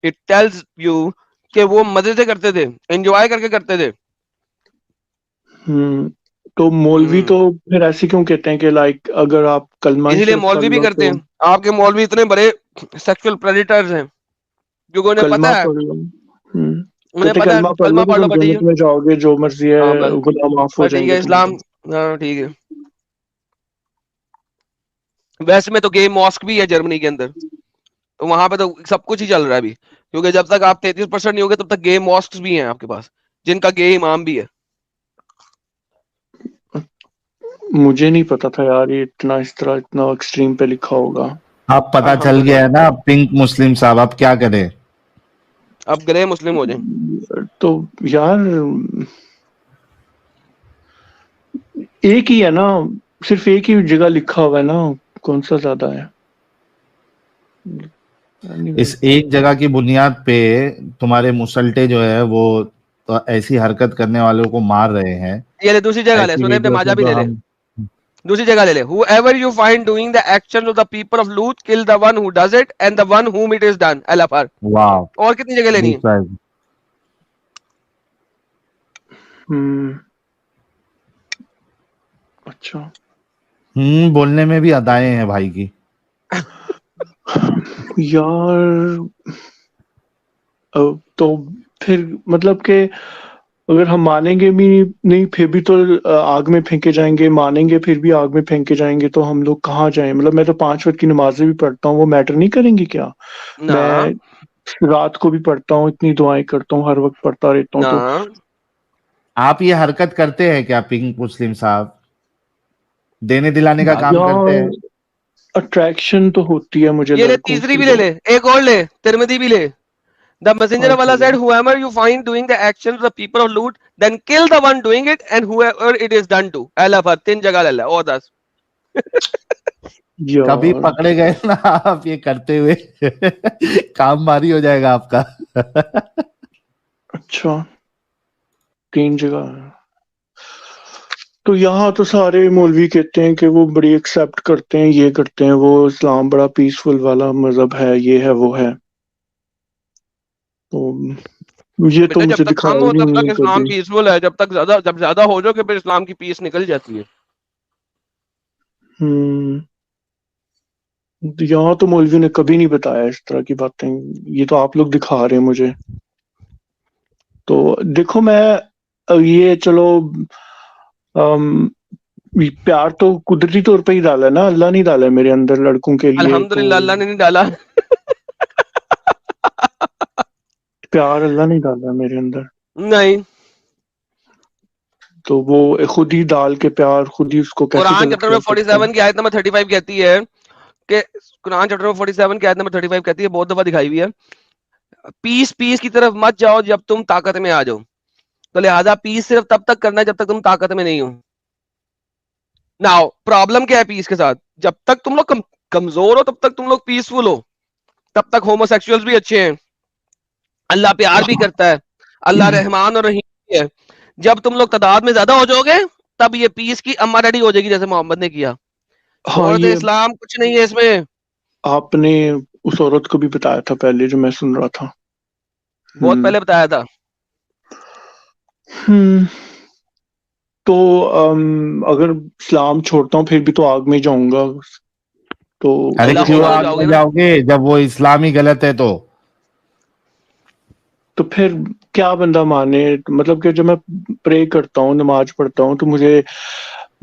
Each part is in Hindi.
इट टेल्स यू कि वो मजे से करते थे, एंजॉय करके करते थे। तो मौलवी हम्म, तो फिर ऐसे क्यों कहते हैं कि लाइक अगर आप कलमा ही इसीलिए सिर्फ पढ़ मौलवी भी लो करते तो हैं। आपके मौलवी इतने बड़े सेक्सुअल प्रेडिटर्स हैं क्योंकि उन्हें कलमा पता है, पढ़ लो। उन्हें कहते पता है कलमा पढ़ लो कलमा तो पढ़ लो तुम बस ठीक है। जन्नत में जाओगे, जो मर्जी हाँ है, बस, गुनाह माफ हो बस ठीक जाएंगे है तुम्हारे। इस्लाम। हाँ ठीक है। वैसे में तो गे मॉस्क भी है जर्मनी के अंदर, तो वहां पे तो सब कुछ ही चल रहा है अभी, क्योंकि जब तक आप 33% नहीं होगे तब तक गे मॉस्क भी हैं आपके पास, जिनका गे इमाम भी है। मुझे नहीं पता था यार ये इतना इस तरह इतना एक्सट्रीम पे लिखा होगा। अब पता चल गया है अल्हम्दुलिल्लाह। ना पिंक मुस्लिम साहब, अब क्या करें। अब ग्रे मुस्लिम हो जाए। तो यार एक ही है ना, सिर्फ एक ही जगह लिखा हुआ है ना, कौन सा ज्यादा है। Anyway, इस एक जगह की बुनियाद पे तुम्हारे मुसल्टे जो है वो तो ऐसी हरकत करने वालों को मार रहे हैं, ये ले दूसरी जगह ले, ऐसी सुने इब्ने वीडियो माजा से भी तो ले ले, हम। दूसरी जगह ले ले। whoever you find doing the action of the people of Lut, kill the one who does it and the one whom it is done, अल्लाह पर। वाह, और कितनी जगह लेनी है? दूसरा है। हम्म, अच्छा बोलने में भी अदाएं हैं भाई की। यार तो फिर मतलब कि अगर हम मानेंगे भी नहीं फिर भी तो आग में फेंके जाएंगे, मानेंगे फिर भी आग में फेंके जाएंगे, तो हम लोग कहाँ जाएं? मतलब मैं तो 5 वक्त की नमाजें भी पढ़ता हूँ, वो मैटर नहीं करेंगी क्या? ना मैं रात को भी पढ़ता हूँ, इतनी दुआएं करता हूँ, हर वक्त पढ़ता रहता हूँ, ना, तो आप ये हरकत करते हैं क्या पिंक मुस्लिम साहब? देने दिलाने का काम करते यार हैं? अट्रैक्शन तो होती है मुझे ये ले लड़कों तीसरी की भी ले तो। ले, एक और ले, तिरमिजी भी ले। The messenger hi of Allah hi. said, whoever you find doing the actions of the people of Lut, then kill the one doing it and whoever it is done to। अल्लाह पर 3 जगह ले ले और 10। कभी यार पकड़े गए ना आप ये करते हुए काम भारी हो जाएगा आपका। अच्छा, 3 जगह है। तो यहाँ तो सारे मौलवी कहते हैं कि वो बड़ी एक्सेप्ट करते हैं, ये करते हैं, वो इस्लाम बड़ा पीसफुल वाला मजहब है, ये है वो है। तो ये तो बेटा जब मुझे तक दिखाया कम ही हो तब नहीं तक है इस्लाम कभी। पीसफुल है, जब तक ज्यादा, जब ज्यादा हो जाओगे फिर इस्लाम की पीस निकल जाती है। हम्म, तो यहाँ तो मौलवी ने कभी नहीं बताया इस तरह की बातें, ये तो आप लोग दिखा रहे हैं मुझे। तो देखो मैं ये चलो अम, ये प्यार तो कुदरती तौर पे ही डाला है ना, अल्लाह नहीं डाला है मेरे अंदर लड़कों के लिए तो। अल्हम्दुलिल्लाह अल्लाह ने नहीं डाला। प्यार अल्लाह नहीं डाला है मेरे अंदर, नहीं, तो वो खुद ही डाल के प्यार खुद ही उसको कैसे कुरान गलत चैप्टर में कर सकता 47 की आयत नंबर 35 कहती है कि, कुरान चैप्टर में 47 की आयत नंबर 35 कहती है, बहुत दफा दिखाई हुई है, पीस पीस की तरफ मत जाओ जब तुम ताकत में आ जाओ। तो लिहाजा पीस सिर्फ तब तक करना है जब तक तुम ताकत में नहीं हो। नाउ प्रॉब्लम क्या है पीस के साथ? जब तक तुम लोग कमजोर हो तब तक तुम लोग पीसफुल हो, तब तक होमोसेक्सुअल्स भी अच्छे हैं, अल्लाह प्यार भी करता है, अल्लाह है। रहमान और रहीम भी है। जब तुम लोग तादाद में ज्यादा हो जाओगे तब ये पीस की अम्मा डैडी हो जाएगी, जैसे मोहम्मद ने किया। हाँ छोड़ दे ये इस्लाम, कुछ नहीं है इसमें। आपने उस औरत को भी बताया था पहले जो मैं सुन रहा था। बहुत हम्म। पहले बताया था। हम्म, तो अगर इस्लाम छोड़ता हूँ फिर भी तो आग में ही जाऊंगा, तो अरे अल्लाह अगर क्यों होगा तो मैं आग जाओगे में ना। जाओगे जब वो इस्लाम ही गलत है तो? तो फिर क्या बंदा माने? मतलब कि जब मैं प्रे करता हूँ, नमाज पढ़ता हूँ, तो मुझे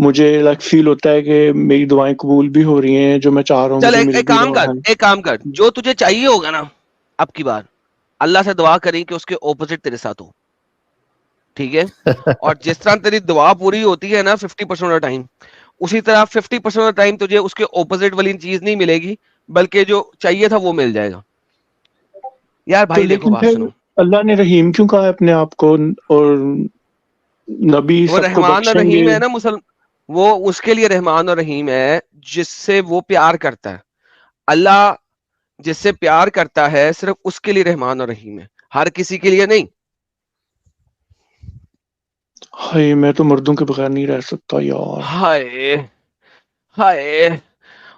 मुझे लाइक फील होता है कि मेरी दुआएं कबूल भी हो रही हैं, जो मैं चाह रहा हूँ चल मुझे एक, मिल एक भी काम रहा कर, है। एक काम कर, जो तुझे चाहिए होगा ना, अब की बार अल्लाह से दुआ करी कि उसके ओपोजिट तेरे साथ हो, ठीक है? और जिस तरह तेरी दुआ पूरी होती है ना 50% ऑफ टाइम, उसी तरह 50% ऑफ टाइम तुझे उसके ओपोजिट वाली चीज नहीं मिलेगी, बल्कि जो चाहिए था वो मिल जाएगा। यार तो भाई देखो लेकिन बात फिर सुनो, अल्लाह ने रहीम क्यों कहा है अपने आप को? और नबी वो सबको रहमान और बख्शेंगे। रहीम है ना मुसल, वो उसके लिए रहमान और रहीम है जिससे वो प्यार करता है। अल्लाह जिससे प्यार करता है सिर्फ उसके लिए रहमान और रहीम है, हर किसी के लिए नहीं। हाय मैं तो मर्दों के बगैर नहीं रह सकता यार। हाय, हाय,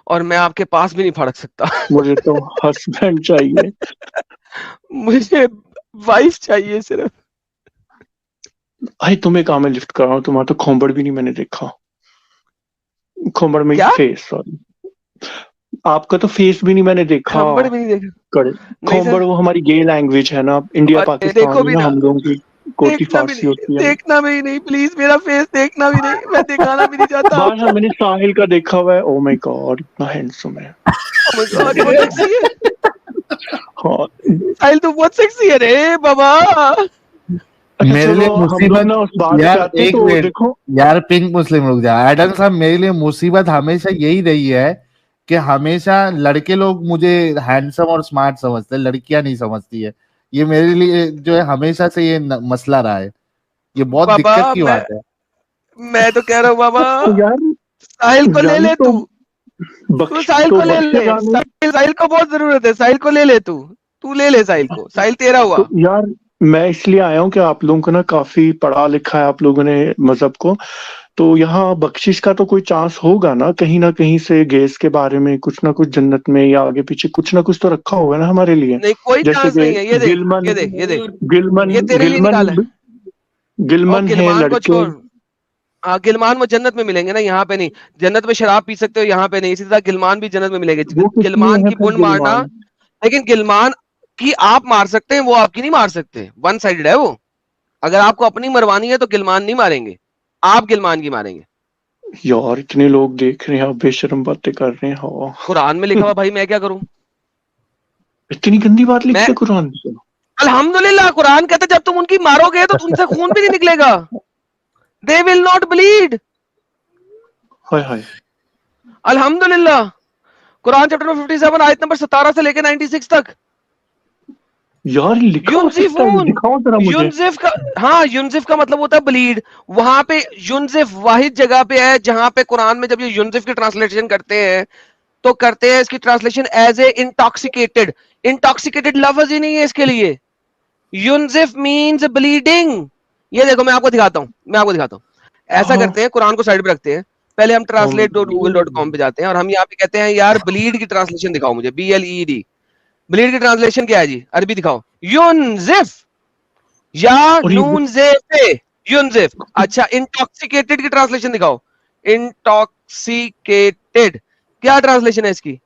और मैं आपके पास भी नहीं फड़क सकता। मुझे तो हस्बैंड चाहिए। मुझे वाइफ चाहिए सिर्फ। भाई तुम्हें कहा मैं लिफ्ट कर रहा हूँ, तुम्हारा तो खोपड़ भी नहीं मैंने देखा। खोपड़ में क्या फेस, सॉरी, आपका तो फेस भी नहीं मैंने देखा। खंबड़ भी नहीं देखा? करे नहीं खोपड़ सर, वो हमारी गे लैंग्वेज है ना, इंडिया अरे पाकिस्तान देखो में भी ना ना, हम लोगों की कोटी देखना भी फारसी नहीं, होती है। देखना भी नहीं प्लीज, मेरा फेस देखना भी नहीं, मैं दिखाना भी नहीं चाहता बाहर आपको। मैंने साहिल का देखा हुआ है, ओ माय गॉड इतना हैंडसम है। ओह माय गॉड बहुत सेक्सी है, हाँ साहिल तू बहुत सेक्सी है रे बाबा। अच्छा मेरे चलो लिए हम लोग मुसीबत, ना उस बात पे यार आते हैं, एक तो मिनट, देखो यार पिंक मुस्लिम रुक जा। एडम साहब, मेरे लिए मुसीबत हमेशा यही रही है कि हमेशा लड़के लोग मुझे हैंडसम और स्मार्ट समझते हैं, लड़कियां नहीं समझती है। ये मेरे लिए जो है हमेशा से ये मसला रहा है। ये बहुत बाबा दिक्कत की बात है। मैं तो कह रहा हूँ बाबा, यार साहिल को ले रंग ले तो तू साहिल को ले ले, बख्शेगा नहीं। साहिल को बहुत जरूरत है, साहिल को ले ले तू ले ले साहिल को, साहिल तेरा हुआ। तो यार मैं इसलिए आया हूँ कि आप लोगों को ना काफी पढ़ा लिखा है आप लोगों ने मजहब को, तो यहाँ बख्शिश का तो कोई चांस होगा ना कहीं से गैस के बारे में कुछ ना कुछ जन्नत में या आगे पीछे कुछ ना कुछ तो रखा होगा ना हमारे लिए। नहीं कोई जैसे चांस कि नहीं है, ये देख गिलमन ये देख ये देख, गिलमन ये तेरे लिए गिलमन निकाला है। और गिलमन है गिलमान को लड़के। छोड़, हाँ गिलमान वो जन्नत में मिलेंगे ना, यहाँ पे नहीं। जन्नत में शराब पी सकते हो, यहाँ पे नहीं। इसी तरह गिलमान भी जन्नत में मिलेंगे। वो किस लिए गिलमान है की फिर बुन मारना, गिलमान? लेकिन गिलमान की आप मार सकते हैं, वो आपकी नहीं मार सकते, वन साइडेड है वो। अगर आपको अपनी मरवानी है तो गिलमान नहीं मारेंगे, आप गिलमान की मारेंगे। यार इतने लोग देख रहे हैं, आप बेशरम बातें कर रहे हैं। हाँ कुरान में लिखा हुआ भाई, मैं क्या करूं? इतनी गंदी बात लिखी मैं है कुरान में? अल्हम्दुलिल्लाह, कुरान कहता है जब तुम उनकी मारोगे तो उनसे खून भी नहीं निकलेगा, दे विल नॉट ब्लीड। हाय हाय। अल्हम्दुलिल्लाह। कुरान चैप्टर 57 आयत नंबर 17 से लेकर 96 तक। यार लिखा हो सकता है, यूनजिफून, दिखाओ जरा मुझे। यूनजिफ का, हाँ यूनजिफ का मतलब होता है ब्लीड। वहां पे यूनजिफ वाहिद जगह पे है जहां पे कुरान में जब ये यूनजिफ की ट्रांसलेशन करते हैं तो करते हैं इसकी translation as a intoxicated. Intoxicated लफ्ज ही नहीं है इसके लिए। यूनजिफ मींस ब्लीडिंग। ये देखो मैं आपको दिखाता हूँ, ऐसा हाँ करते हैं, कुरान को साइड पे रखते हैं, पहले हम हम translate.google.com पे जाते हैं और हम यहाँ पे कहते हैं यार ब्लीड की ट्रांसलेशन दिखाओ मुझे, BLED। ब्लीड की ट्रांसलेशन क्या है जी, अरबी दिखाओ। यूनजिफ या और ये नून जेफे, यूनजिफ। अच्छा इंटॉक्सिकेटेड की ट्रांसलेशन दिखाओ। इंटॉक्सिकेटेड क्या ट्रांसलेशन है इसकी?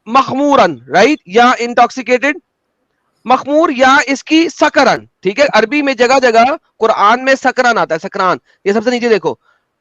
मखमूरन, राइट, या इंटॉक्सिकेटेड मखमूर, या इसकी सकरन। ठीक है, अरबी में जगह जगह कुरान में सकरन आता है, सकरान। ये सबसे नीचे देखो,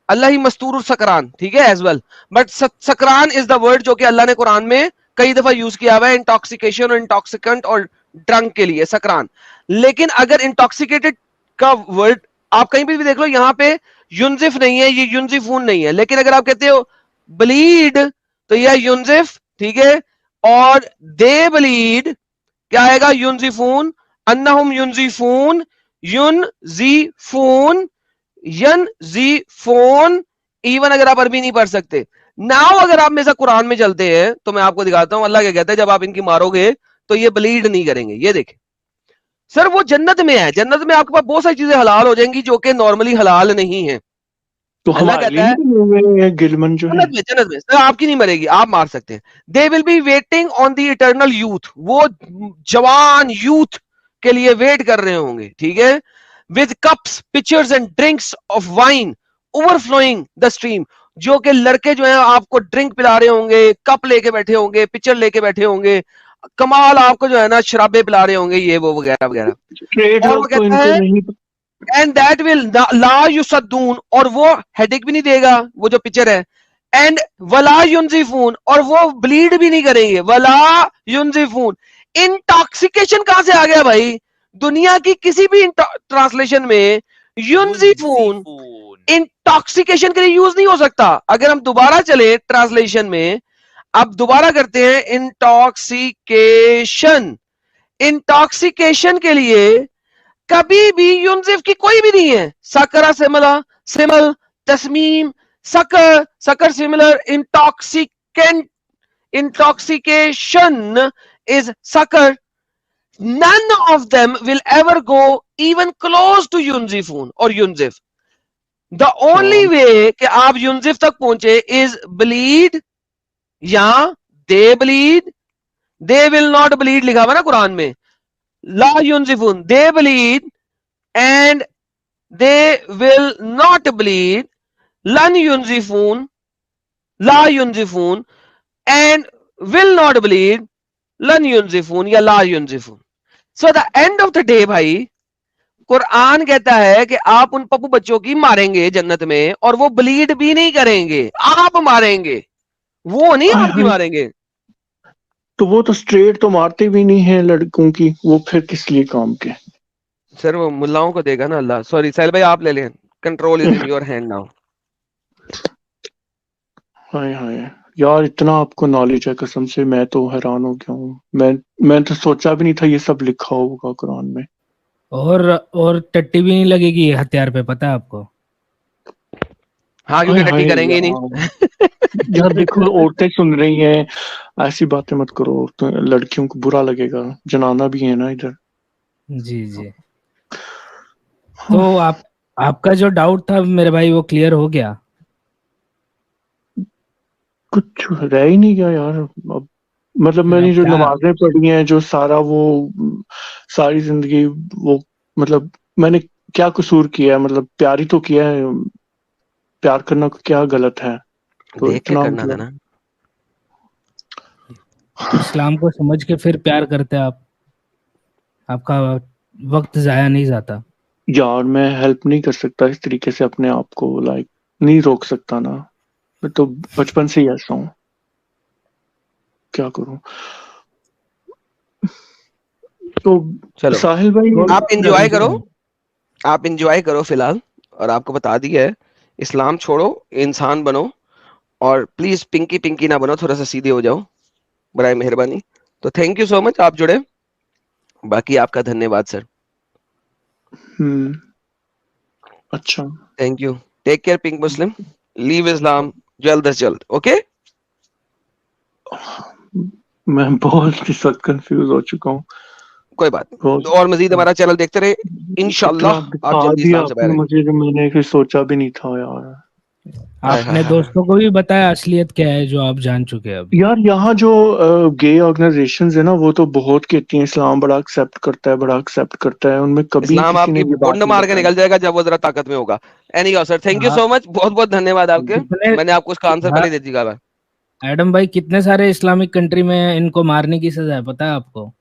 अल्लाह ही मस्तूर सकरान, ठीक है एज वेल, बट सकरान इज द वर्ड जो कि अल्लाह ने कुरान में कई दफा यूज किया हुआ है इंटॉक्सिकेशन और इंटॉक्सिकेंट और ड्रंक के लिए, सकरान। लेकिन अगर इंटॉक्सिकेटेड का वर्ड आप कहीं भी देख लो, यहाँ पे यूनजिफ नहीं है, ये यूनजिफून नहीं है। लेकिन अगर आप कहते हो ब्लीड तो यह यूनजिफ, ठीक है, और दे ब्लीड क्या आएगा? यूनजिफून, अन्नहुम यूनजिफून, यूनजिफून, यनजिफून। इवन अगर आप अरबी नहीं पढ़ सकते, नाउ अगर आप में से कुरान में चलते हैं तो मैं आपको दिखाता हूं अल्लाह क्या कहता है, जब आप इनकी मारोगे तो ये ब्लीड नहीं करेंगे। ये देखें सर, वो जन्नत में है, जन्नत में आपके पास बहुत सारी चीजें हलाल हो जाएंगी जो कि नॉर्मली हलाल नहीं है। तो अल्लाह हमारे लिए कहता है नहीं बने हुए हैं गिलमन जो है? जन्नत में सर आपकी नहीं मरेगी, आप मार सकते हैं। They will be waiting on the eternal youth, वो जवान यूथ के लिए वेट कर रहे होंगे, ठीक है, with cups pictures and drinks of wine overflowing the stream. जो कि लड़के जो है आपको ड्रिंक पिला रहे होंगे, कप लेके बैठे होंगे, पिक्चर लेके बैठे होंगे, कमाल आपको जो है ना शराबे पिला रहे होंगे, ये वो वगैरह वगैरह। स्ट्रेट और वो लोग तो कहता इनको है नहीं। एंड दैट विल ला युसद्दून, और वो हेडेक भी नहीं देगा वो जो पिक्चर है। एंड वला युनजिफून, और वो ब्लीड भी नहीं करेंगे, वला युनजिफून। इंटॉक्सिकेशन कहां से आ गया भाई? दुनिया की किसी भी ट्रांसलेशन में युनजिफून इंटॉक्सिकेशन के लिए यूज नहीं हो सकता। अगर हम दोबारा चले ट्रांसलेशन में, अब दोबारा करते हैं इंटॉक्सिकेशन। इंटॉक्सिकेशन के लिए कभी भी यूनजिफ की कोई भी नहीं है। सकरा सिमिलर, सिमल, तस्मीम, सकर, सकर similar, intoxicant, intoxication is sucker. None of them will ever go even close to yunzifun or yunzif. The only way कि आप यूनजिफ तक पहुंचे is bleed या they bleed, they will not bleed लिखा हुआ ना कुरान में। La yunzifun. They bleed and they will not bleed. Lan yunzifun. La yunzifun. And will not bleed. Lan yunzifun या la yunzifun. So at the end of the day भाई, कुरान कहता है कि आप उन पप्पू बच्चों की मारेंगे जन्नत में और वो ब्लीड भी नहीं करेंगे, आप मारेंगे, वो नहीं आपकी मारेंगे। तो वो तो स्ट्रेट तो मारते भी नहीं है लड़कों की, वो फिर किस लिए काम के? सर वो मुल्लाओं को देगा ना अल्लाह। सॉरी साहिल भाई आप ले लें, control is in your hand now. हाय हाय यार, इतना आपको नॉलेज है, कसम से मैं तो हैरान हो गया हूँ। मैं तो सोचा भी नहीं था ये सब लिखा होगा कुरान में। और टट्टी भी नहीं लगेगी ये हथियार पे, पता है आपको? हाँ क्योंकि हाय टट्टी हाय करेंगे ही नहीं। यार देखो, औरतें सुन रही हैं, ऐसी बातें मत करो, तो लड़कियों को बुरा लगेगा, जनाना भी है ना इधर। जी जी। तो आपका जो डाउट था मेरे भाई वो क्लियर हो गया? कुछ रह ही नहीं गया यार अब। मतलब फिर मैंने अब जो क्या? नमाजें पढ़ी हैं, जो सारा वो सारी जिंदगी वो, मतलब मैंने क्या कसूर किया है? मतलब प्यार ही तो किया है, प्यार करना क्या गलत है? तो देख के इतना करना था मतलब ना। इस्लाम को समझ के फिर प्यार करते आप, आपका वक्त जाया नहीं जाता। यार मैं हेल्प नहीं कर सकता इस तरीके से अपने आप को, लाइक नहीं रोक सकता ना, मैं तो बचपन से ही ऐसा हूँ, क्या करूँ? तो चलो साहिल भाई आप इंजॉय करो, आप इंजॉय करो फिलहाल। और आपको बता दिया है, इस्लाम छोड़ो, इंसान बनो, और प्लीज पिंकी पिंकी ना बनो, थोड़ा सा सीधे हो जाओ बराए मेहरबानी। तो थैंक यू सो मच आप जुड़े, बाकी आपका धन्यवाद सर। अच्छा, thank you, take care pink Muslim, leave Islam जल्द से जल्द। ओके मैं बहुत इस वक्त कंफ्यूज हो चुका हूँ कोई बात नहीं। बहुत। और मजीद हमारा चैनल देखते रहे, इतना इंशाल्लाह आप दिखा जल्दी दिया इस्लाम से आपने बाहर आएंगे। मुझे, जो मैंने फिर सोचा भी नहीं था यार। हाय हाय आपने हाय। दोस्तों को भी बताया असलियत क्या है जो आप जान चुके हैं अब? यार यहाँ जो गे ऑर्गेनाइजेशंस है ना, वो तो बहुत कहती हैं इस्लाम बड़ा एक्सेप्ट करता है, बड़ा एक्सेप्ट करता है, उनमें कभी इस्लाम किसी ने आपकी ये बात बुंड नहीं मार के बताई। निकल जाएगा जब वो जरा ताकत में होगा। एनी सर थैंक यू हाँ सो मच, बहुत बहुत धन्यवाद आपके। कितने, मैंने आपको उसका आंसर हाँ पहले दे दिया था। एडम भाई, कितने सारे इस्लामिक कंट्री में इनको मारने की सजा है पता है आपको? हाँ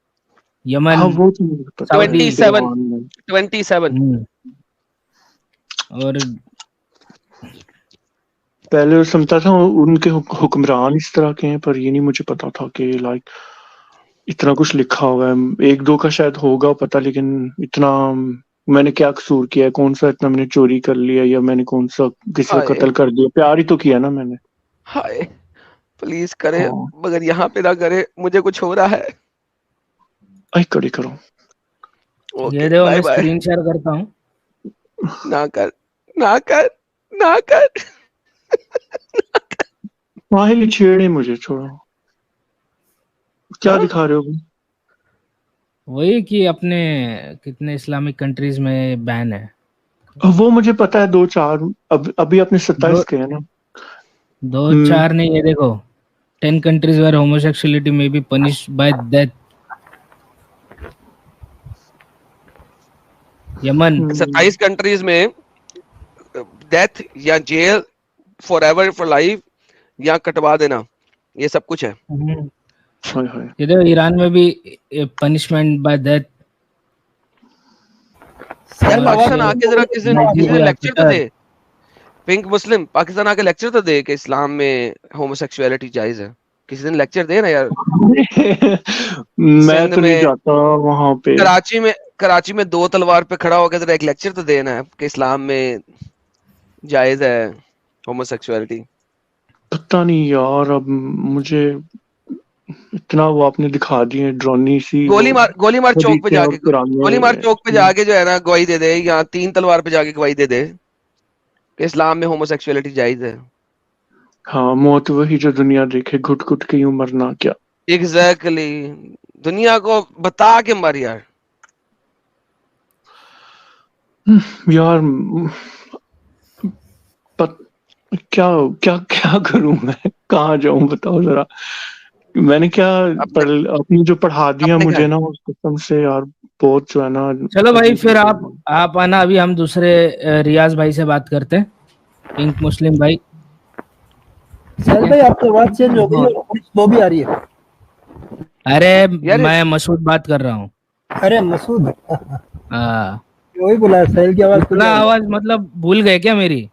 यमन, वो तो मुझे पता है, सऊदी। 27, ईरान में। 27। और पहले तो समझता था उनके हुक्मरान इस तरह के हैं, पर ये नहीं मुझे पता था कि लाइक इतना कुछ लिखा हुआ है। एक दो का शायद होगा पता, लेकिन इतना मैंने क्या कसूर किया है? कौन सा इतना मैंने चोरी कर लिया, या मैंने कौन सा किसी का हाय कत्ल कर दिया? प्यार ही तो किया ना मैंने। हाय, प्लीज करे, हाँ, मगर यहाँ पे ना करे, मुझे कुछ हो रहा है। आई कड़ी करो। ओके ये देखो बाय मैं बाय। स्क्रीन शेयर करता हूँ। ना कर, ना कर, ना कर। साहिल छेड़े मुझे, छोड़ो। क्या हाँ? दिखा रहे हो? वही कि अपने कितने इस्लामिक कंट्रीज में बैन है। वो मुझे पता है, दो चार। अभी अपने 27 दो के है ना। दो हम्म चार नहीं, ये देखो 10 countries where homosexuality may be punished by death. Yemen. 27 countries में डेथ या jail forever for life या कटवा देना, ये सब कुछ है। हाय हाय। ये देखो ईरान में भी पनिशमेंट बाय डेथ। यार पाकिस्तान आके जरा किसी दिन नाइजीरिया, लेक्चर तो कतर। दे। पिंक मुस्लिम पाकिस्तान आके लेक्चर तो दे कि इस्लाम में होमोसेक्सुअलिटी जायज है। किसी दिन लेक्चर दे ना यार। मैं सिंध तो नहीं में, जाता वहां पे। कराची में दो तलवार पे खड़ा होकर जरा एक लेक्चर तो देना है कि इस्लाम में जायज है होमोसेक्सुअलिटी। पता नहीं यार, अब मुझे इतना वो आपने दिखा दी है ड्रोनी सी वो गोली मार चौक पे हदीसें और जाके, कुरान गोली मार चौक पे में। जाके जो है ना गवाही दे दे, या तीन तलवार पे जाके गवाही दे दे कि इस्लाम में होमोसेक्सुअलिटी जायज है। हाँ, मौत वही जो दुनिया देखे, घुट घुट के यूं मरना क्या। एग्जैक्टली दुनिया को बता के मर यार। यार पत, क्या क्या क्या करूं मैं? कहाँ जाऊं बताओ जरा। मैंने क्या आपने जो पढ़ा दिया अपने मुझे घर ना, उस कसम से यार बहुत जो है ना। चलो भाई, अजीब फिर लग आप रहा है। आना, अभी हम दूसरे रियाज भाई से बात करते हैं, पिंक मुस्लिम भाई। साहिल ठीक भाई है। आपकी आवाज चेंज हो गई और थोड़ी स्लो भी आ रही है। अरे यार मैं मसूद बात कर रहा हूँ। अरे मसूद, हाँ, वही बोला साहिल की आवाज को इतना क्या हो आवाज मतलब भूल गए क्या मेरी?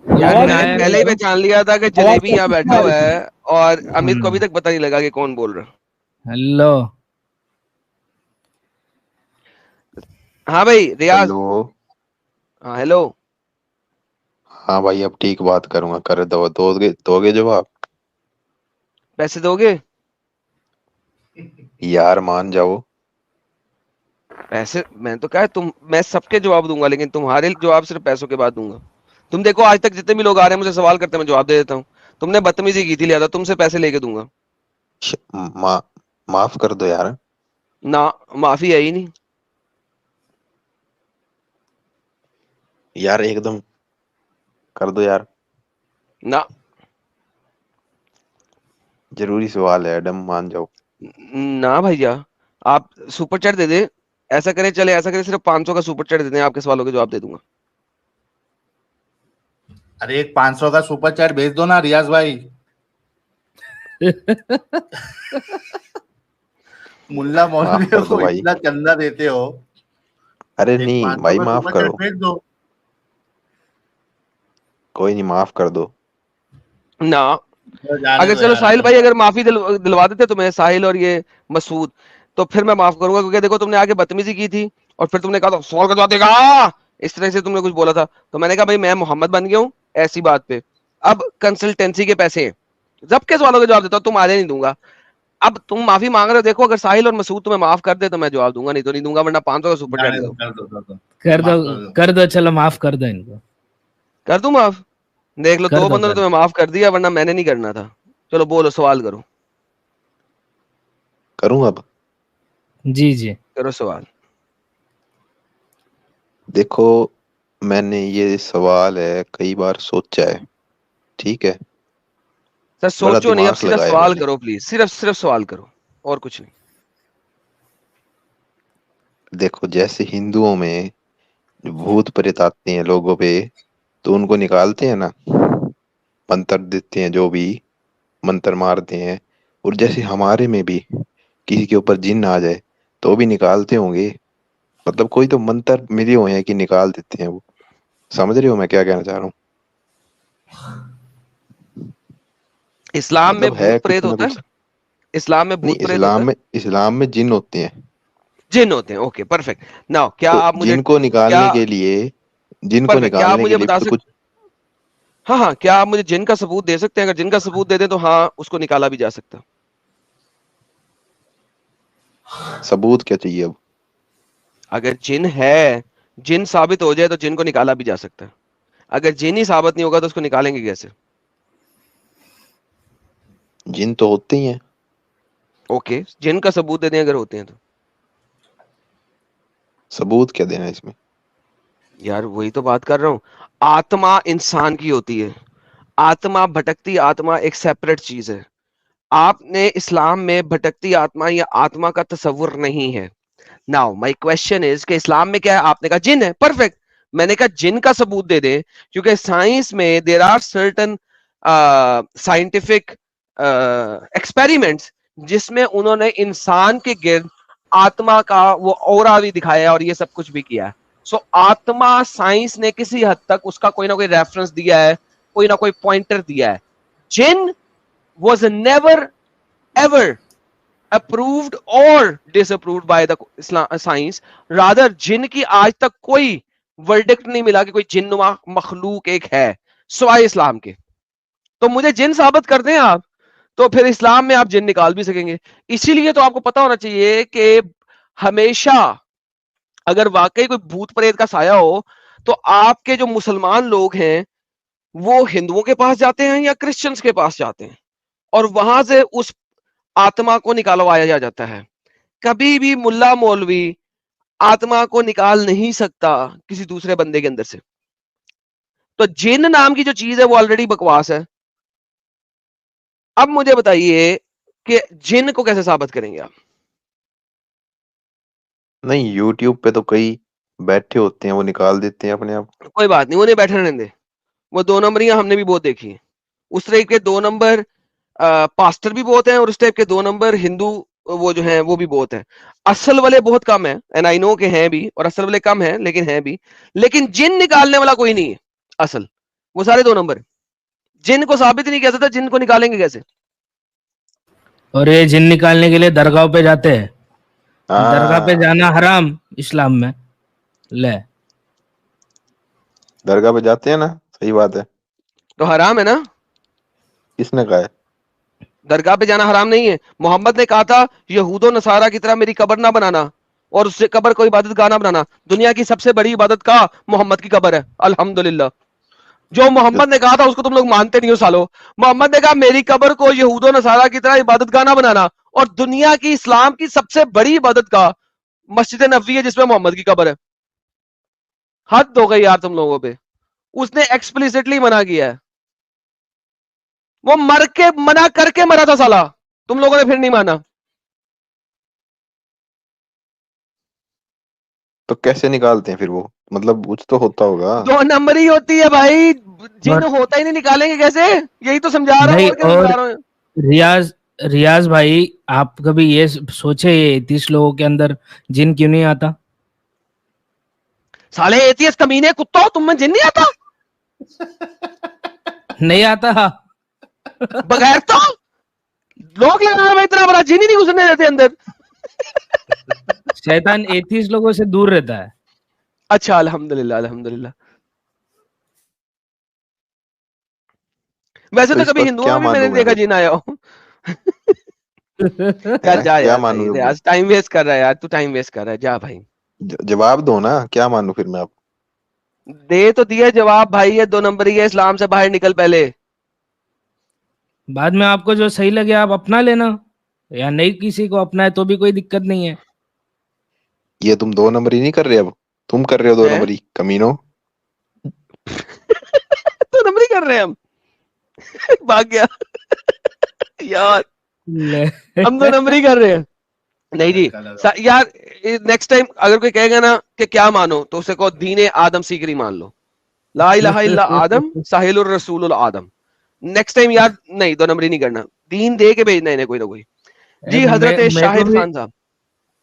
गया? यार याद आवाज नहीं मैंने आया पहले ही क्या? पहचान लिया था कि आवाज जलेबी यहाँ कैसी बैठा आ हुआ रही थी? है, और अमित को अभी तक पता नहीं लगा कि कौन बोल रहा। हेलो। हाँ भाई रियाज। हेलो। हाँ हेलो। हाँ भाई, अब ठीक बात करूंगा, कर दोगे जवाब? पैसे दोगे? यार मान जाओ। पैसे मैं तो कहा मैं सबके जवाब दूंगा, लेकिन तुम्हारे जवाब सिर्फ पैसों के बाद दूंगा। तुम देखो आज तक जितने भी लोग आ रहे हैं मुझे सवाल करते हैं, मैं जवाब दे देता हूँ। तुमने बदतमीजी की थी, लिया था तुमसे पैसे लेके दूंगा। श- मा, माफ कर दो यार। ना, माफी है ही नहीं। यार एकदम कर दो यार। ना जरूरी सवाल है एडम, मान जाओ। ना भैया, आप सुपर चैट दे दे। ऐसा करें, चले ऐसा करें, सिर्फ 500 का सुपर चैट दे दें, आपके सवालों के जवाब दे दूंगा। अरे एक 500 का सुपर चैट भेज दो ना रियाज भाई। मुल्ला माफ मौलवियों कर दो को भाई। इतना चंदा देते हो, अरे एक नहीं 500 भाई, का माफ सुपर चैट करो। भेज दो। कोई नहीं, माफ कर दो। ना, तो जाने अगर दो चलो यार साहिल एकदम। भाई अगर माफी दिलवा देते तुम्हें, साहिल और ये मसूद, तो फिर मैं माफ करूंगा, क्योंकि देखो तुमने आगे बदतमीजी की थी और फिर तुमने कहा था सवाल का जवाब देगा, इस तरह से तुमने कुछ बोला था, तो मैंने कहा भाई मैं मोहम्मद बन गया हूँ ऐसी बात पे। अब कंसल्टेंसी के पैसे हैं, सबके सवालों के जवाब देता हूँ, तुम आधे नहीं दूंगा। अब तुम माफी मांग रहे हो, देखो अगर साहिल और मसूद तुम्हें माफ कर दे तो मैं जवाब दूंगा, नहीं तो नहीं दूंगा, वरना 500 का सुपर चैट जाने दे दो, दो। कर माफ दो, कर दो। कर दो, चलो माफ कर दो इनको। कर दूं माफ? देख लो, कर दो दो, बंदों ने कर तुम्हें माफ कर दिया, वरना मैंने नहीं करना था। चलो बोलो, सवाल करो। करूं अब? जी जी। करो सवाल। देखो, मैंने ये सवाल है कई बार सोचा है, ठीक है? सर बड़ा सोचो नहीं, अब दिमाग सीधा लगाया सवाल मैंने। करो प्लीज, सिर्फ सिर्फ सवाल करो, और कुछ नहीं। देखो, जैसे हिंदुओं में भूत प्रेत आते हैं लोगों पे, तो उनको निकालते हैं ना, मंत्र देते हैं, जो भी मंत्र मारते हैं। और जैसे हमारे में भी किसी के ऊपर जिन आ जाए तो भी निकालते होंगे। मतलब कोई तो मंत्र मिले हुए हैं कि निकाल देते हैं वो। समझ रहे हो मैं क्या कहना चाह रहा हूँ? इस्लाम में मतलब भूत है प्रेत कुछ ना होता कुछ। है? इस्लाम में नहीं, भूत प्रेत होता है? इस्लाम में जिन होते हैं। जिन होते हैं, ओके परफेक्ट। नाउ क्या तो आप मुझे क्या जिन को परफेक्ट, क्या आप निकालने के मुझे लिए बता भी तो सकते? कुछ हाँ हाँ, क्या आप मुझे जिन का सबूत दे सकते हैं? अगर जिन का सबूत दे दें तो हाँ, उसको निकाला भी जा सकता है। सबूत क्या चाहिए अब? अगर जिन है, जिन साबित हो जाए तो जिन को निकाला भी जा सकता है। अगर जिन ही साबित नहीं होगा तो उसको निकालेंगे कैसे? जिन तो होते ही हैं। ओके, जिन का सबूत दे दें अगर होते हैं तो। सबूत क्या देना है इसमें? यार वही तो बात कर रहा हूं। आत्मा इंसान की होती है, आत्मा, भटकती आत्मा एक सेपरेट चीज है। आपने इस्लाम में भटकती आत्मा या आत्मा का तस्वुर नहीं है। नाउ माय क्वेश्चन इज कि इस्लाम में क्या है? आपने कहा जिन है, परफेक्ट। मैंने कहा जिन का सबूत दे दे, क्योंकि साइंस में there are certain scientific experiments जिसमें उन्होंने इंसान के गिर्द आत्मा का वो औरा भी दिखाया और ये सब कुछ भी किया है। सो आत्मा, साइंस ने किसी हद तक उसका कोई ना कोई रेफरेंस दिया है, कोई ना कोई पॉइंटर दिया है। जिन was never ever approved or disapproved by the science. Rather जिन की आज तक कोई वर्डिक्ट नहीं मिला कि कोई जिन्नुमा मखलूक एक है सिवाय इस्लाम के। तो मुझे जिन साबित कर दें आप, तो फिर इस्लाम में आप जिन निकाल भी सकेंगे। इसीलिए तो आपको पता होना चाहिए कि हमेशा अगर वाकई कोई भूत प्रेत का साया हो, तो आपके जो मुसलमान लोग हैं वो हिंदुओं के पास जाते हैं या क्रिश्चियंस के पास जाते हैं, और वहां से उस आत्मा को निकालवाया जाता है। कभी भी मुल्ला मौलवी आत्मा को निकाल नहीं सकता किसी दूसरे बंदे के अंदर से। तो जिन नाम की जो चीज है वो ऑलरेडी बकवास है। अब मुझे बताइए, कि जिन को कैसे साबित करेंगे आप? नहीं, यूट्यूब पे तो कई बैठे होते हैं, वो निकाल देते हैं अपने आप। कोई बात नहीं, उन्हें बैठे रहने दे। वो 2 नंबरियां हमने भी बहुत देखी है। उस टाइप के 2 नंबर पास्टर भी बहुत हैं और उस टाइप के 2 नंबर हिंदू वो जो हैं वो भी बहुत हैं। असल वाले बहुत कम हैं, एंड आई नो के हैं भी, और असल वाले कम हैं लेकिन हैं भी। लेकिन जिन निकालने वाला कोई नहीं है असल, वो सारे 2 नंबर हैं। जिन को साबित ही नहीं कर सकता, जिन को निकालेंगे कैसे? और ये जिन निकालने के लिए दरगाह पे जाते हैं। दरगाह पे हाँ, जाना हराम इस्लाम में। ले, दरगाह पे जाते हैं ना, सही बात है। तो हराम है ना? किसने कहा है? दरगाह पे जाना हराम नहीं है। मोहम्मद ने कहा था यहूदो नसारा की तरह मेरी कब्र ना बनाना और उससे कब्र को इबादत गाह ना बनाना। दुनिया की सबसे बड़ी इबादत का मोहम्मद की कब्र है, अल्हम्दुलिल्लाह। जो मोहम्मद ने कहा था उसको तुम लोग मानते नहीं हो सालो। मोहम्मद ने कहा मेरी कब्र को यहूदो नसारा की तरह इबादत गाह ना बनाना, और दुनिया की इस्लाम की सबसे बड़ी इबादत का मस्जिद नबवी है जिसमें मोहम्मद की कब्र है। हद हो गई यार तुम लोगों पे। उसने एक्सप्लिसिटली मना किया है। वो मर के मना करके मरा था साला, तुम लोगों ने फिर नहीं माना। तो कैसे निकालते हैं फिर वो? मतलब कुछ तो होता होगा। 2 नंबर ही होती है भाई, जिन और होता ही नहीं, निकालेंगे कैसे? यही तो समझा रहा हूं, भाई, और क्या और समझा रहा हूं? रियाज रियाज भाई, आप कभी ये सोचे ये 30 लोगों के अंदर जिन क्यों नहीं आता? साले एथियस कमीने कुत्तों, तुम में जिन नहीं आता? नहीं आता। बगैर तो लोग लगा रहे हैं, इतना बड़ा जिन ही नहीं घुसने देते अंदर। शैतान एथीस्ट लोगों से दूर रहता है। अच्छा, अल्हम्दुलिल्लाह अल्हम्दुलिल्लाह। वैसे तो तो इस कभी वक्त हिंदुओं क्या में भी मैंने मानूं मैं देखा फिर? जिन आया हो। यार है जा क्या यार भाई, मानूं मैं? आज टाइम वेस्ट कर रहा है यार, तू टाइम वेस्ट कर रहा है, जा भाई। जवाब दो ना, क्या मानूं फिर मैं अब? दे तो दिया जवाब भाई, ये 2 नंबर ही है, इस्लाम से बाहर निकल पहले। बाद में आपको जो सही लगे आप अपना लेना, या नहीं किसी को अपना है तो भी कोई दिक्कत नहीं है। ये तुम 2 नंबरी नहीं कर रहे अब, तुम कर रहे हो 2 नंबरी कमीनो। 2 नंबर ही कर रहे हैं हम। भाग गया यार, ले। हम 2 नंबर ही कर रहे हैं। नहीं जी, यार नेक्स्ट टाइम अगर कोई कहेगा ना कि क्या मानो, तो उसे कहो दीन आदम सीकरी मान लो। ला इलाहा इल्ला आदम साहिलुर रसूलुल आदम। नेक्स्ट टाइम यार नहीं, 2 नंबर ही नहीं करना, दीन दे के भेजना इन्हें कोई ना कोई। जी हजरत मैं को शाहिद भी खान साहब।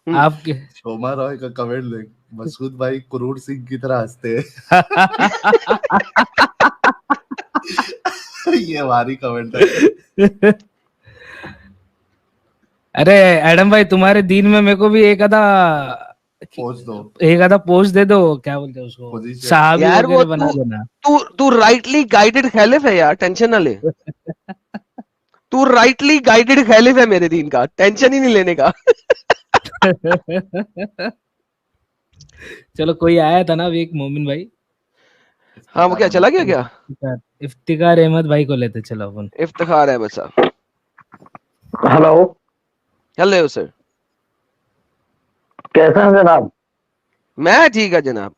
आपके शोमा रॉय का कमेंट देख, मसूद भाई करोड़ सिंह की तरह हंसते हैं। ये हमारी कमेंट है। अरे एडम भाई, तुम्हारे दीन में मेरे को भी एक पोस्ट दो, पोस्ट दे दो, क्या बोलते हैं उसको, Position. साहबी यार वो वगैरह बना तू देना। तू तू राइटली गाइडेड खैलिफ है यार, टेंशन ना ले। तू राइटली गाइडेड खैलिफ है मेरे दीन का, टेंशन ही नहीं लेने का। चलो, कोई आया था ना अभी, एक मोमिन भाई। हाँ, वो क्या चला गया क्या? इफ्तिकार अहमद भाई को लेते चलो अपन। इफ्तिखार अहमद साहब। Hello, hello sir. कैसे हैं जनाब? मैं ठीक है जनाब।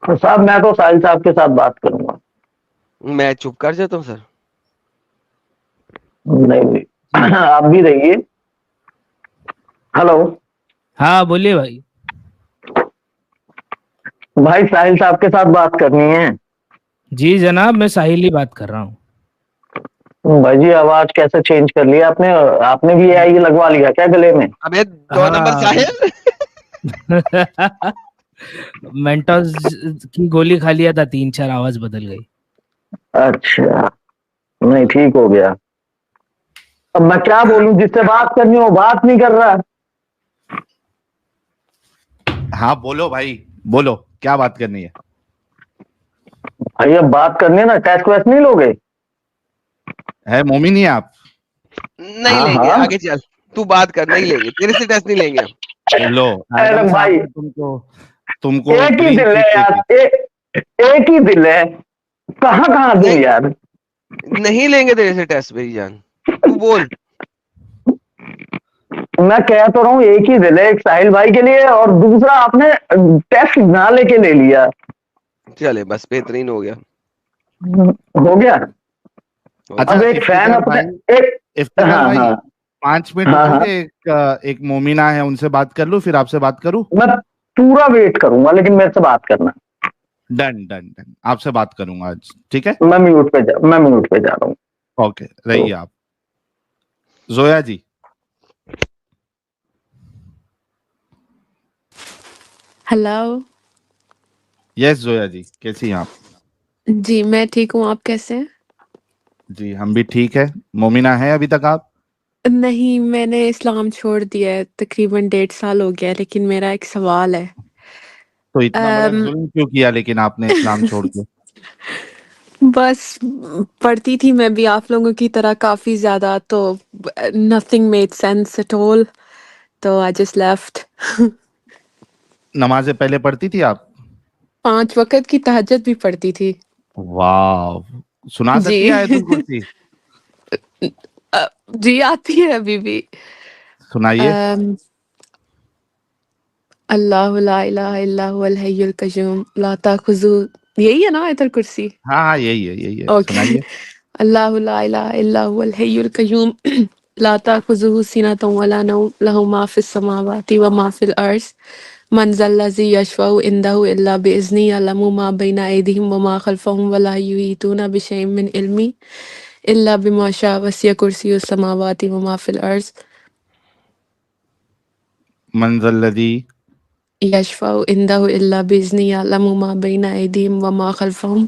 साहब मैं तो साहिल साहब के साथ बात करूंगा। मैं चुप कर जाता हूँ सर। नहीं नहीं, आप भी रहिए। हेलो हाँ बोलिए भाई। भाई, साहिल साहब के साथ बात करनी है। जी जनाब, मैं साहिल ही बात कर रहा हूँ। भाई जी, आवाज कैसे चेंज कर लिया आपने? आपने भी एआई लगवा लिया क्या गले में? अबे 2 नंबर हाँ। साहिल। मेंटोस की गोली खा लिया था, 3-4 आवाज बदल गई। अच्छा, नहीं ठीक हो गया। अब मैं क्या बोलूं, जिससे बात करनी हो बात नहीं कर रहा। हाँ बोलो भाई, बोलो क्या बात करनी है? भाई अब बात करनी है ना, टेस्ट वेस्ट नहीं लोगे? है मोमिन ही आप? नहीं हाँ, लेंगे, हाँ। आगे चल, तू बात कर, नहीं लेंगे तेरे से टेस्ट नहीं लेंगे हम। लो अरे एडम साहब भाई, ने तुमको एक ही क्लीन दिल है चिट यार, दी थी। एक ही दिल है, कहाँ कहाँ दूं नहीं, यार? नहीं लेंगे तेरे से टेस्ट भाई जान, तू बोल। मैं कह तो रहा हूँ, एक ही दिल है, एक साहिल भाई के लिए और दूसरा आपने टेस्ट ना लेके ले लिया। चले बस, बेहतरीन हो गया। हो गया। अच्छा अब एक फैन इफ्तिकार अपने भाई, इफ्तिकार हाँ भाई हाँ 5 मिनट हाँ हाँ, दोगे? एक मोमिना है, उनसे बात कर लूं, फिर आपसे बात करूं? मैं पूरा वेट करूंगा, लेकिन मेरे से बात करना। डन डन डन, आपसे बात करूंगा आज, ठीक है? मैं म्यूट पे जा रहा हूँ। ओके, रहिए आप। जोया जी। हेलो। यस जोया जी, कैसी हैं आप? जी मैं ठीक हूँ, आप कैसे हैं? जी हम भी ठीक है। मोमिना है अभी तक आप? नहीं, मैंने इस्लाम छोड़ दिया है, तकरीबन 1.5 साल हो गया है, लेकिन मेरा एक सवाल है। तो इतना बड़ा अम, जुल्म क्यों किया लेकिन आपने इस्लाम छोड़ के? बस पढ़ती थी मैं भी आप लोगों की तरह काफी ज्यादा, तो nothing made sense at all, तो आई जस्ट लेफ्ट। नमाजें पहले पढ़ती थी आप? 5 वक्त की तहज्जुद भी पढ़ती थी। वाह, सुना जी। सकती है आयतुल कुर्सी? जी आती है अभी भी। सुनाइए। अम, अल्लाहु ला इलाहा इल्ला हुवल हय्युल कय्यूम ला ताखुजू, यही है ना आयतुल कुर्सी? हाँ हाँ, यही है, ओके। सुनाइए। अल्लाहु ला इलाहा इल्ला हुवल हय्युल कय्यूम ला ताखुजुहु सिनतुन वला नौम लहु मा फिस समावाति व मा फिल अर्ज़ मन ज़ल्लज़ी यशफ़उ इंदहु इल्ला बिइज़्निही यअलमु मा बैना अयदीहिम व मा खल्फ़हुम वला युहीतूना बिशैइन मिन इल्मिही इल्ला बिमा शाअ वसिअ कुर्सियुस समावाति व मा फिल अर्ज़ मंजल्लदी। यशफ़उ इंदहु इल्ला बिइज़्निही यअलमु मा बैना अयदीहिम व मा खल्फ़हुम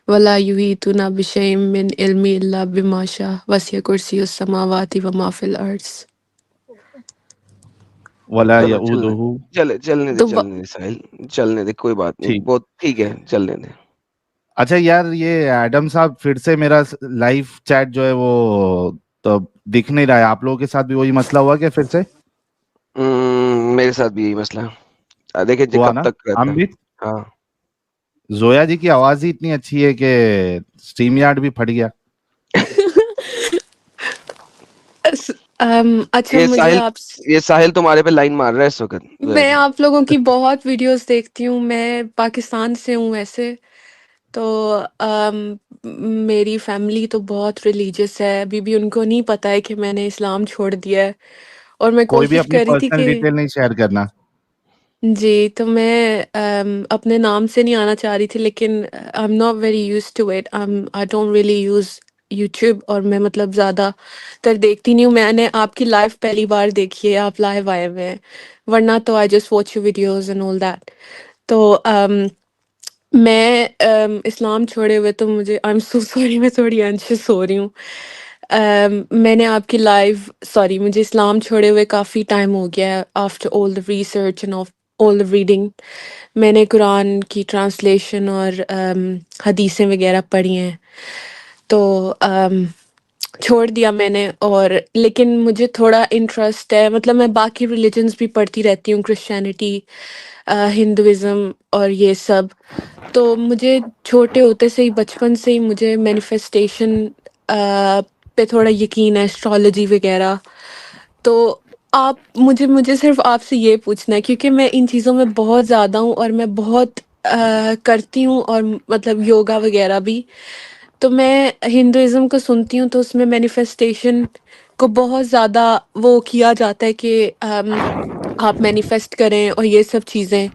वला युहीतूना बिशैइन मिन इल्मिही इल्ला बिमा शाअ वसिअ कुर्सियुस समावाति व मा फिल अर्ज़। वला चलो यऊदुहु। तो चलने दे साहिल, चलने दे, कोई बात नहीं, ठीक। बहुत ठीक है, चलने दे। अच्छा यार, ये एडम साहब फिर से मेरा लाइव चैट जो है वो तो दिख नहीं रहा है। आप लोगों के साथ भी वही मसला हुआ क्या फिर से? मेरे साथ भी यही मसला है। देखिए जी हुआ कब ना? तक रहता हम है। भी। हाँ, जोया जी की आवाज ही इतनी अच्छी है कि स्ट्रीम यार्ड भी फट गया। अच्छा ये मुझे साहिल आप ये साहिल तुम्हारे पे लाइन मार रहा है इस वक्त, जोया मैं जी। आप लोगों की बहुत वीडियोस देखती हूँ, मैं पाकिस्तान से हूँ वैसे, तो मेरी फैमिली तो बहुत रिलीजियस है, अभी भी उनको नहीं पता है कि मैंने इस्लाम छोड़ दिया है, और मैं कोई भी कोशिश अपनी कर रही थी पर्सनल कि डिटेल नहीं शेयर करना। जी, तो मैं अपने नाम से नहीं आना चाह रही थी, लेकिन I am not very used to it, I don't really use YouTube, और मैं मतलब ज़्यादातर देखती नहीं हूँ। मैंने आपकी लाइव पहली बार देखी है, आप लाइव आए हुए हैं, वरना तो I just watch your videos and all that. तो मैं इस्लाम छोड़े हुए तो मुझे आई एम सो सॉरी, मैं थोड़ी एंशियस हो रही हूँ। मैंने आपकी लाइव सॉरी मुझे इस्लाम छोड़े हुए काफ़ी टाइम हो गया है, after all the research and all the reading मैंने कुरान की ट्रांसलेशन और हदीसें वगैरह पढ़ी हैं, तो छोड़ दिया मैंने। और लेकिन मुझे थोड़ा इंटरेस्ट है, मतलब मैं बाकी रिलीजन्स भी पढ़ती रहती हूँ, क्रिश्चियनिटी, हिंदुइज्म और ये सब। तो मुझे छोटे होते से ही, बचपन से ही मुझे मैनिफेस्टेशन पे थोड़ा यकीन है, एस्ट्रोलॉजी वगैरह। तो आप मुझे मुझे सिर्फ आपसे ये पूछना है, क्योंकि मैं इन चीज़ों में बहुत ज़्यादा हूँ और मैं बहुत करती हूँ, और मतलब योगा वगैरह भी। तो मैं हिंदुइज्म को सुनती हूँ, तो उसमें मैनिफेस्टेशन को बहुत ज़्यादा वो किया जाता है कि आप मैनिफेस्ट करें और ये सब चीज़ें।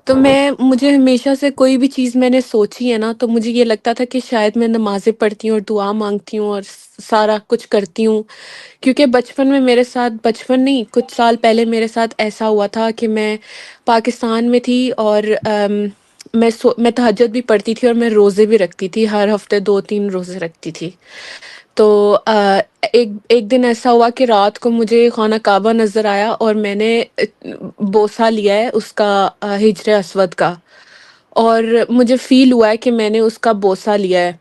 तो मुझे हमेशा से कोई भी चीज़ मैंने सोची है ना, तो मुझे ये लगता था कि शायद मैं नमाज़ें पढ़ती हूँ और दुआ माँगती हूँ और सारा कुछ करती हूँ। क्योंकि बचपन में मेरे साथ, बचपन नहीं, कुछ साल पहले मेरे साथ ऐसा हुआ था कि मैं पाकिस्तान में थी, और मैं तहज्जुद भी पढ़ती थी और मैं रोज़े भी रखती थी, हर हफ्ते 2-3 रोज़े रखती थी। तो एक एक दिन ऐसा हुआ कि रात को मुझे खाना काबा नज़र आया, और मैंने बोसा लिया है उसका, हिजर अस्वद का, और मुझे फ़ील हुआ है कि मैंने उसका बोसा लिया है।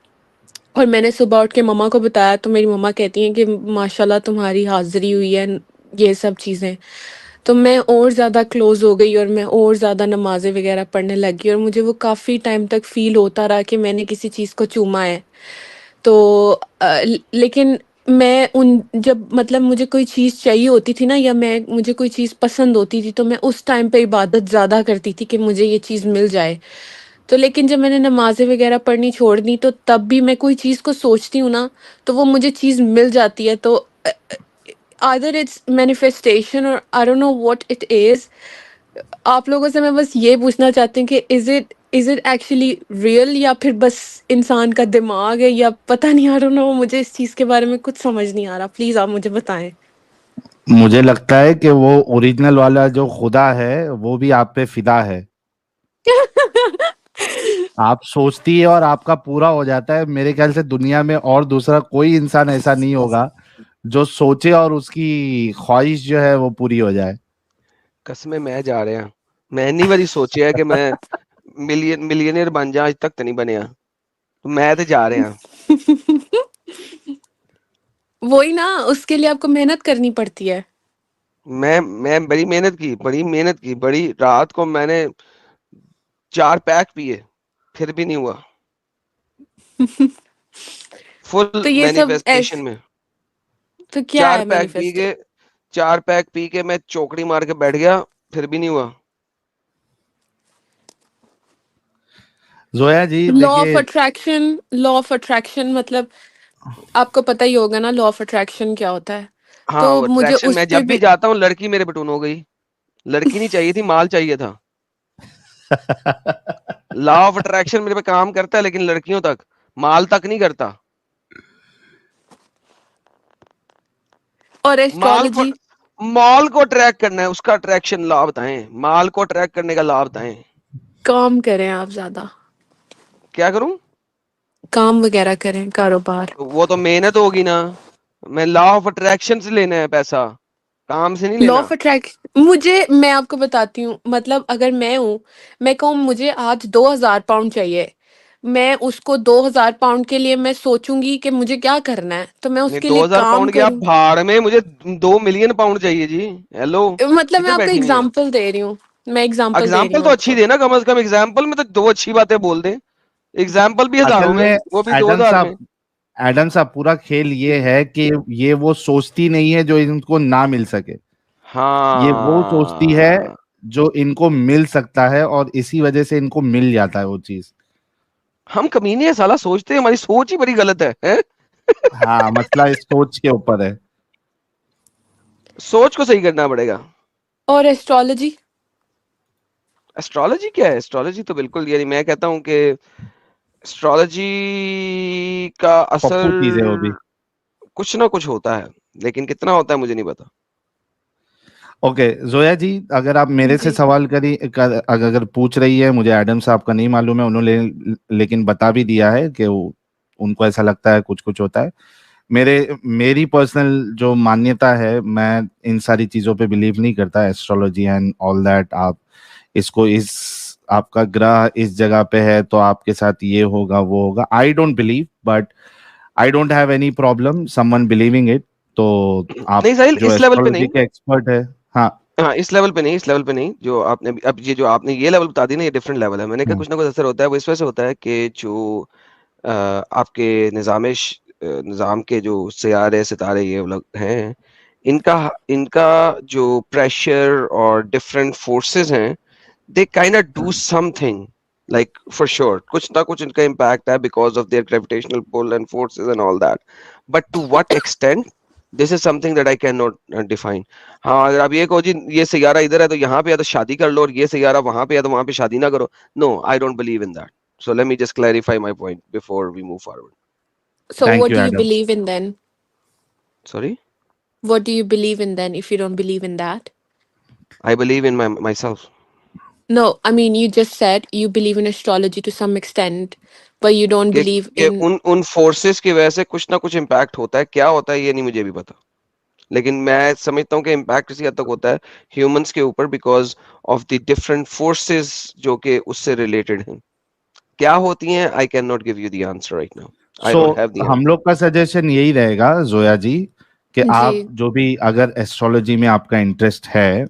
और मैंने सुबह उठ के मम्मा को बताया, तो मेरी मम्मा कहती हैं कि माशाल्लाह तुम्हारी हाज़िरी हुई है, ये सब चीज़ें। तो मैं और ज़्यादा क्लोज़ हो गई, और मैं और ज़्यादा नमाज़ें वग़ैरह पढ़ने लगी, और मुझे वो काफ़ी टाइम तक फ़ील होता रहा कि मैंने किसी चीज़ को चूमा है। तो लेकिन मैं उन जब मतलब मुझे कोई चीज़ चाहिए होती थी ना, या मुझे कोई चीज़ पसंद होती थी, तो मैं उस टाइम पे इबादत ज़्यादा करती थी कि मुझे ये चीज़ मिल जाए। तो लेकिन जब मैंने नमाज़ें वग़ैरह पढ़नी छोड़ दी तो तब भी मैं कोई चीज़ को सोचती हूँ ना, तो वो मुझे चीज़ मिल जाती है। तो आइदर इट्स मैनिफेस्टेशन और आई don't know what it is. आप लोगों से मैं बस ये पूछना चाहती हूँ कि इज़ इट एक्चुअली रियल या फिर बस इंसान का दिमाग है या पता नहीं, आई डोंट नो, मुझे इस चीज़ के बारे में कुछ समझ नहीं आ रहा। प्लीज़ आप मुझे बताएँ। मुझे लगता है कि वो ओरिजिनल वाला जो खुदा है वो भी आप पे फिदा है। आप सोचती है और आपका पूरा हो जाता है। मेरे ख्याल से दुनिया में और दूसरा कोई इंसान ऐसा नहीं होगा जो सोचे और उसकी ख्वाहिश जो है वो पूरी हो जाए। कसमें मैं जा रहे हैं, मैं इन्नी बारी सोचा है कि मैं मिलियनेयर बन जा, अज तक तो नहीं बनया, तो मैं तो जा रहे हैं। वही ना, उसके लिए आपको मेहनत करनी पड़ती है। मैं बड़ी मेहनत की, बड़ी रात को मैंने 4 पैक पिए, फिर भी नहीं हुआ। फुल तो ये सब मैनिफेस्टेशन में तो क्या 4 है पैक पी मैनिफेस्ट? के 4 पैक पी के मैं चौकड़ी मार के बैठ गया, फिर भी नहीं हुआ। जोया जी देखिए, लॉ ऑफ अट्रैक्शन मतलब आपको पता ही होगा ना, लॉ ऑफ अट्रैक्शन क्या होता है। हाँ, तो वो मुझे अट्रैक्शन, उस मैं पे जब भी भी जाता हूँ लड़की मेरे बटून हो गई। लड़की नहीं चाहिए थी, माल चाहिए था। लॉ ऑफ अट्रैक्शन मेरे पे काम करता है, लेकिन लड़कियों तक, माल तक नहीं करता। और माल को एस्ट्रोलॉजी। माल को अट्रैक्ट करना है, उसका अट्रैक्शन लॉ बताएं। माल को अट्रैक्ट करने का लॉ बताएं। काम करें आप ज्यादा, क्या करूं? काम वगैरह करें, कारोबार। तो वो तो मेहनत होगी ना। मैं लॉ ऑफ अट्रैक्शन से लेना है पैसा, काम से नहीं लॉ लेना। ऑफ अट्रैक्शन मुझे, मैं आपको बताती हूँ, मतलब अगर मैं कहूँ मुझे आज 2000 पाउंड चाहिए, मैं उसको 2000 पाउंड के लिए मैं सोचूंगी कि मुझे क्या करना है, तो मैं नहीं, उसके लिए 2000 काम पाउंड की आप करूँ। भाड़ में, मुझे 2 मिलियन पाउंड चाहिए जी। हेलो, मतलब मैं किधर आपको बैठी हुई हैं? एग्जाम्पल दे रही हूँ, मैं एग्जाम्पल दे रही एग्जाम्पल हूँ तो अच्छी आपको। देना, कम से कम एग्जाम्पल में तो 2 अच्छी बातें बोल दे। एग्जाम्पल भी असल हजारों में, में वो भी एडम 2000 में। साहब एडम साहब पूरा खेल ये है कि ये वो सोचती नहीं है जो इनको ना मिल सके, ये वो सोचती है हाँ, जो इनको मिल सकता है और इसी वजह से इनको मिल जाता है वो चीज। हम कमीने हैं साला, सोचते हैं, हमारी सोच ही बड़ी गलत है? हाँ, मसला इस सोच के ऊपर है। सोच को सही करना पड़ेगा। और एस्ट्रोलॉजी। एस्ट्रोलॉजी क्या है? एस्ट्रोलॉजी तो बिल्कुल, यानी मैं कहता हूँ कि एस्ट्रोलॉजी का पप्पू चीज है वो असर भी। कुछ ना कुछ होता है, लेकिन कितना होता है मुझे नहीं पता। ओके जोया जी, अगर आप मेरे से जी। सवाल अगर पूछ रही है, मुझे एडम साहब का नहीं मालूम है, उन्होंने लेकिन बता भी दिया है कि उनको ऐसा लगता है कुछ कुछ होता है। मेरी पर्सनल जो मान्यता है, मैं इन सारी चीजों पे बिलीव नहीं करता, एस्ट्रोलॉजी एंड ऑल दैट। आप इसको इस आपका ग्रह इस जगह पे है तो आपके साथ ये होगा वो होगा, I don't believe, but I don't have any problem someone believing it. तो आप नहीं साहिल, जो इस लेवल पे एस्ट्रोलॉजी नहीं। के एक्सपर्ट है। हाँ। हाँ, इस लेवल पे नहीं, इस लेवल पे नहीं। जो आपने अब ये जो आपने ये लेवल बता दी ना, ये डिफरेंट लेवल है। मैंने कहा हम्म। कुछ ना कुछ असर होता है, वो इस वजह से होता है कि जो आपके निज़ाम के जो सियारे सितारे ये लोग हैं, इनका इनका जो प्रेशर और डिफरेंट फोर्सेस हैं, they kind of do something, like for sure कुछ ना कुछ इनका impact है because of their gravitational pull and forces and all that, but to what extent, this is something that I cannot define. हाँ, अगर आप ये कहो जी ये सैयारा इधर है तो यहाँ पे या तो शादी कर लो, और ये सैयारा वहां पे है तो वहां पे शादी ना करो, no, I don't believe in that. So let me just clarify my point before we move forward. So thank what you do you Adam. believe in then? Sorry, What do you believe in then if you don't believe in that? I believe in myself. No, I mean you just said you believe in astrology to some extent, but you don't believe कि in. उन फोर्सेस की वजह से कुछ ना कुछ इम्पैक्ट होता है, क्या होता है ये नहीं मुझे भी पता, लेकिन मैं समझता हूँ कि इम्पैक्ट इसी हद तक होता है ह्यूमंस के ऊपर because of the different forces जो कि उससे रिलेटेड हैं। क्या होती हैं, I can not give you the answer right now, I so don't have the answer. हम लोग का सजेशन यही रहेगा जोया जी कि जी। आप जो भी, अगर एस्ट्रोलॉजी में आपका इंटरेस्ट है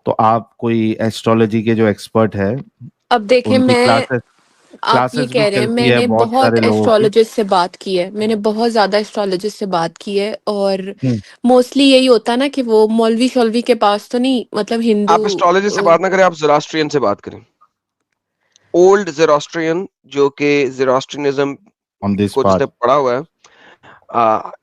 तो आप कोई एस्ट्रोलॉजी के जो एक्सपर्ट है अब देखें, उनकी मैं क्लासेस आप ये क्लासेस भी कह रहे हैं, चलती है मैंने बहुत बहुत सारे लोगों की। एस्ट्रोलॉजिस्ट से बात की है, मैंने बहुत ज्यादा एस्ट्रोलॉजिस्ट से बात की है, और हम्म। मोस्टली यही होता है ना कि वो मौलवी शौलवी के पास तो नहीं, मतलब हिंदू। आप एस्ट्रोलॉजी से बात ना करें, आप ज़ोरास्ट्रियन से बात करें। ओल्ड ज़ेरोस्ट्रियन जो कि ज़ेरोस्ट्रियनिज्म on this को जिसने part. पढ़ा हुआ है,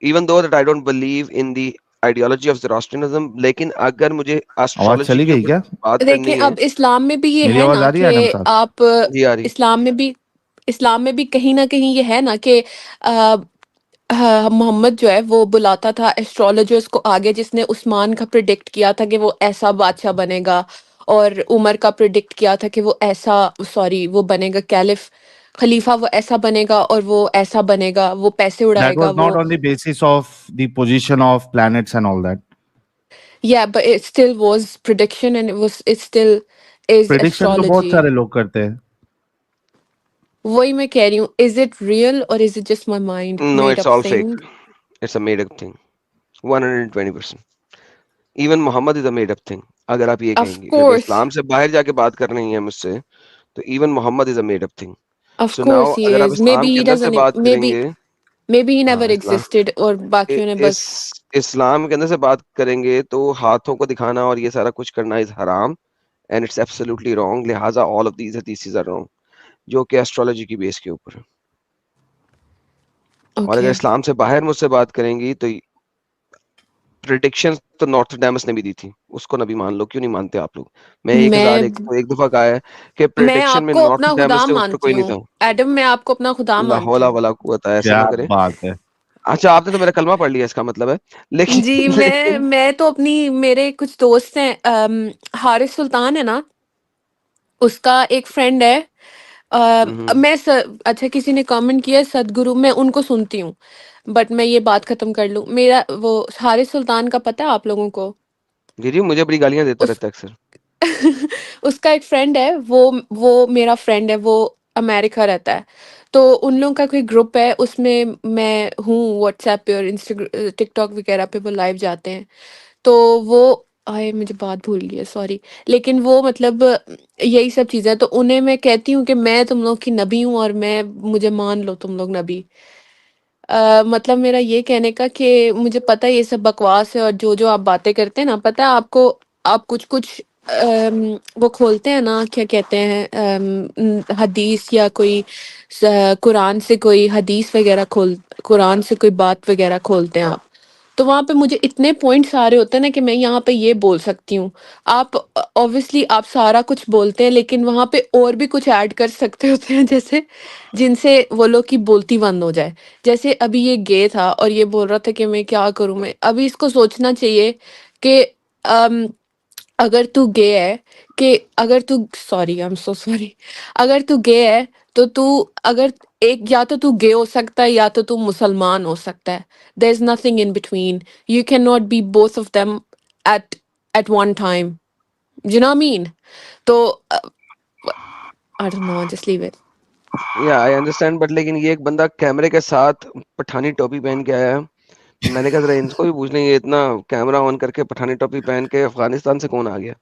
even though that I don't believe in the ideology of Zoroastrianism, लेकिन अगर मुझे आवाज एस्ट्रोलॉजी चली के गई ऊपर क्या? बात देखें करनी है, अब इस्लाम में भी ये मेरी है आवाज ना आ रही है कि एडम साहब? आप जी आ रही। इस्लाम में भी कहीं ना कहीं ये है ना कि आ, मोहम्मद जो है वो बुलाता था एस्ट्रोलॉजर्स को आगे, जिसने उस्मान का प्रिडिक्ट किया था कि वो ऐसा बादशाह बनेगा, और उमर का प्रिडिक्ट किया था कि वो ऐसा, सॉरी, वो बनेगा कैलिफ, खलीफा, वो ऐसा बनेगा और वो ऐसा बनेगा, वो पैसे That उड़ाएगा was not वो। on the basis of the position of planets and all that. Yeah, but it still was prediction and it still is Prediction तो बहुत astrology. सारे लोग करते हैं. वही मैं कह रही हूँ, is it real or is it just my mind No, made it's up all thing? fake. It's a made up thing. 120%. Even Muhammad is a made up thing. अगर आप ये Of कहेंगे कि अगर course, इस्लाम से बाहर जाके बात कर रही हैं मुझसे, तो even Muhammad is a made up thing. of So now course he अगर आप is. इस्लाम Maybe के he अंदर से doesn't, बात करेंगे, maybe he never हाँ इस्लाम existed और बाकियों ने इस बस। इस्लाम के अंदर से बात करेंगे तो हाथों को दिखाना और ये सारा कुछ करना इज हराम एंड इट्स एब्सोल्युटली रॉन्ग, लिहाजा ऑल ऑफ दीज हदीसेस आर रॉन्ग, जो कि एस्ट्रोलॉजी की बेस के ऊपर है। और अगर Okay. इस्लाम से बाहर मुझसे बात करेंगी तो प्रिडिक्शन तो नॉस्ट्रडेमस ने भी दी थी, उसको नबी मान लो, क्यों नहीं मानते आप लोग? मैं एक दफा कहा है कि मैं प्रिडिक्शन में आपको अपना खुदा नॉस्ट्रडेमस से ऊपर मानती कोई नहीं हूँ था। एडम, मैं आपको अपना खुदा ला मानती हौला हूँ। वला कुव्वता, ऐसे क्या ना करें। बात है? अच्छा, आपने तो मेरा कलमा पढ़ लिया, इसका मतलब है। लेकिन जी, लेकिन मैं तो अपनी, मेरे कुछ दोस्त हैं, हारिस सुल्तान है ना, उसका एक फ्रेंड है। हम्म, अच्छा, किसी ने कमेंट किया है सदगुरु, मैं उनको सुनती हूँ, बट मैं ये बात खत्म कर लूँ। मेरा वो हारिस सुल्तान का पता है आप लोगों को? जी जी, मुझे बड़ी गालियां देता उस रहता है अक्सर। उसका एक फ्रेंड है, वो मेरा फ्रेंड है, वो अमेरिका रहता है। तो उन लोगों का कोई ग्रुप है, उसमें मैं हूँ, व्हाट्सएप पे और इंस्टाग्राम टिकटॉक वगैरह पे वो लाइव जाते हैं। तो वो, आए मुझे बात भूल गई है, सॉरी। लेकिन वो मतलब यही सब चीज़ें, तो उन्हें मैं कहती हूँ कि मैं तुम लोग की नबी हूँ और मैं, मुझे मान लो तुम लोग नबी। मतलब मेरा ये कहने का कि मुझे पता है ये सब बकवास है, और जो जो आप बातें करते हैं ना, पता है आपको, आप कुछ कुछ वो खोलते हैं ना, क्या कहते हैं, हदीस या कोई कुरान से कोई हदीस वगैरह कुरान से कोई बात वगैरह खोलते हैं आप, तो वहाँ पे मुझे इतने पॉइंट्स आ रहे होते हैं ना कि मैं यहाँ पे ये बोल सकती हूँ। आप ऑब्वियसली आप सारा कुछ बोलते हैं, लेकिन वहाँ पे और भी कुछ ऐड कर सकते होते हैं, जैसे जिनसे वो लोग की बोलती बंद हो जाए। जैसे अभी ये गे था और ये बोल रहा था कि मैं क्या करूँ, मैं अभी इसको सोचना चाहिए कि अम, अगर तू गे है, कि अगर तू, sorry, I am so sorry, अगर तू गे है तो तू, अगर एक, या तो तू गे हो सकता है या तो तू मुसलमान हो सकता है। There is nothing in between, you can not be both of them at at one time, you know I mean. तो I don't know, just leave it. या आई अंडरस्टैंड, बट लेकिन ये एक बंदा कैमरे के साथ पठानी टोपी पहन के आया है। मैंने कहा जरा इनको भी पूछ लेंगे, इतना कैमरा ऑन करके पठानी टोपी पहन के अफगानिस्तान से कौन आ गया?